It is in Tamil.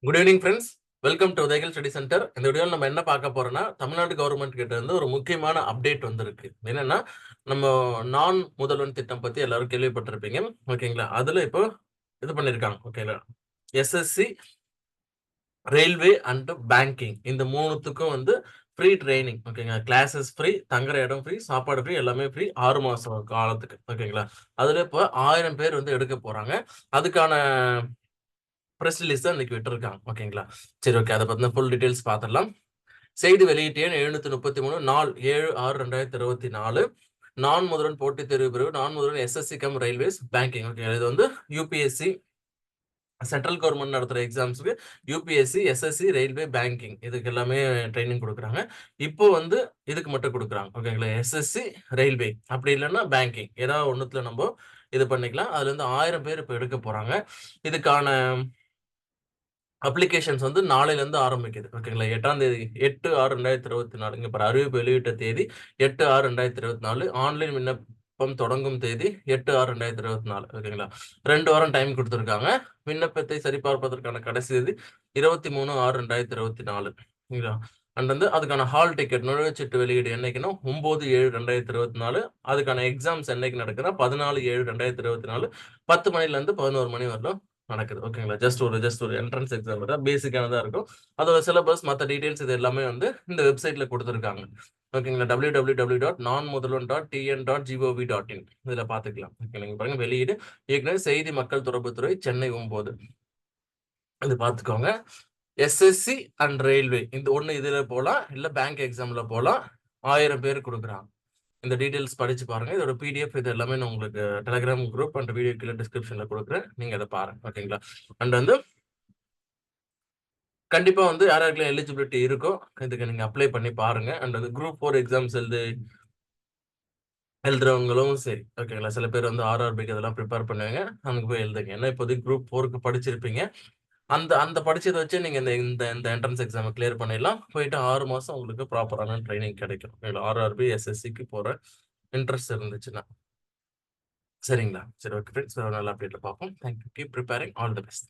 Good evening friends. Welcome to உதயகில் ஸ்டடி சென்டர். இந்த வீடியோவில் நம்ம என்ன பார்க்க போறோம்னா, தமிழ்நாடு கவர்மெண்ட் கிட்ட இருந்து ஒரு முக்கியமான அப்டேட் வந்திருக்கு. என்னன்னா, நம்ம நான் முதல்வன் திட்டம் பத்தி எல்லாரும் கேள்விப்பட்டிருப்பீங்க. ஓகேங்களா? அதுல இப்போ இது பண்ணிருக்காங்க. ஓகேங்களா? எஸ்எஸ்சி, ரயில்வே அண்ட் பேங்கிங் இந்த மூணுத்துக்கும் வந்து ஃப்ரீ ட்ரைனிங். ஓகேங்களா? கிளாஸஸ் ஃப்ரீ, தங்குற இடம் ஃப்ரீ, சாப்பாடு ஃப்ரீ, எல்லாமே ஃப்ரீ 6 மாசம் காலத்துக்கு. ஓகேங்களா? அதுல இப்போ 1000 பேர் வந்து எடுக்க போறாங்க. அதுக்கான பிரஸ் ரிலீஸ் தான் இன்னைக்கு விட்டுருக்காங்க. ஓகேங்களா? சரி, ஓகே. அதை பத்தின ஃபுல் டீடைல்ஸ் பார்த்துடலாம். செய்தி வெளியீட்டு எண் 733 நாள் 7/6/2024. நான் முதல்வன் போட்டித் தேர்வு பிரிவு, Naan Mudhalvan SSC cum railways banking. Okay, இது வந்து யூபிஎஸ்சி சென்ட்ரல் கவர்மெண்ட் நடத்துற எக்ஸாம்ஸ்க்கு யூபிஎஸ்சி, எஸ்எஸ்சி, ரயில்வே, பேங்கிங் இதுக்கு எல்லாமே ட்ரைனிங் கொடுக்குறாங்க. இப்போ வந்து இதுக்கு மட்டும் கொடுக்குறாங்க. ஓகேங்களா? எஸ்எஸ்சி, ரயில்வே அப்படி இல்லைன்னா பேங்கிங் ஏதாவது ஒன்றுத்துல நம்ம இது பண்ணிக்கலாம். அதுல இருந்து 1000 பேர் இப்போ எடுக்க போறாங்க. இதுக்கான அப்ளிகேஷன்ஸ் வந்து நாளையிலிருந்து ஆரம்பிக்குது. ஓகேங்களா? 8ஆம் தேதி 8/6/2024 இங்க பாரு, அறிவிப்பு வெளியிட்ட தேதி 8/6/2024. ஆன்லைன் விண்ணப்பம் தொடங்கும் தேதி 8/6/2024. ஓகேங்களா? 2 வாரம் டைம் கொடுத்துருக்காங்க. விண்ணப்பத்தை சரிபார்ப்பதற்கான கடைசி தேதி 23/6/2024. ஓகேங்களா? அண்ட் வந்து அதுக்கான ஹால் டிக்கெட் நுழைவுச்சீட்டு வெளியீடு என்னைக்குன்னா 9/7/2024. அதுக்கான எக்ஸாம்ஸ் என்னைக்கு நடக்குதுன்னா 14/7/2024 10 மணில இருந்து 11 மணி வரலும் நடக்குது. ஓகேங்களா? ஜஸ்ட் ஒரு என்ட்ரன்ஸ் எக்ஸாம் தான், பேசிக்கானதா இருக்கும். அதோட சிலபஸ் மற்ற டீடைல்ஸ் இது எல்லாமே வந்து இந்த வெப்சைட்ல கொடுத்துருக்காங்க. ஓகேங்களா? www.nanmudalvan.tn.gov.in இதுல பாத்துக்கலாம். ஓகே, நீங்க பாருங்க, வெளியீடு ஏற்கனவே செய்தி மக்கள் தொடர்புத்துறை, சென்னை 9 இது பாத்துக்கோங்க. எஸ்எஸ்சி அண்ட் ரயில்வே இந்த ஒண்ணு இதுல போலாம், இல்ல பேங்க் எக்ஸாம்ல போலாம். 1000 பேர் கொடுக்குறாங்க. இந்த டீடைல்ஸ் படிச்சு பாருங்க. இதோட பிடிஎஃப் இது எல்லாமே நான் உங்களுக்கு டெலிகிராம் குரூப் அண்ட் வீடியோ கீழே டிஸ்கிரிப்ஷன்ல கொடுக்குறேன். நீங்க அதை பாருங்க. ஓகேங்களா? அண்ட் வந்து கண்டிப்பா வந்து யார் யாருக்கெல்லாம் எலிஜிபிலிட்டி இருக்கோ இதுக்கு நீங்க அப்ளை பண்ணி பாருங்க. அண்ட் வந்து குரூப் 4 எக்ஸாம்ஸ் எழுதுறவங்களும் சரி. ஓகேங்களா? சில பேர் வந்து ஆர்ஆர்பிக்கு அதெல்லாம் ப்ரிப்பேர் பண்ணுவாங்க. அங்க போய் எழுதுங்க. ஏன்னா இப்போதைக்கு குரூப் 4க்கு படிச்சிருப்பீங்க. அந்த அந்த படிச்சதை வச்சு நீங்க இந்த இந்த இந்த என்ட்ரன்ஸ் எக்ஸாம் கிளியர் பண்ணிடலாம். போயிட்டு 6 மாசம் உங்களுக்கு ப்ராப்பரான ட்ரைனிங் கிடைக்கும். ஆர்ஆர்பி, எஸ்எஸ்சிக்கு போற இன்ட்ரெஸ்ட் இருந்துச்சுன்னா. சரிங்களா? சரி, ஓகே ஃப்ரெண்ட்ஸ், நல்ல அப்டேட்ல பார்ப்போம். Thank you. Keep preparing. All the best.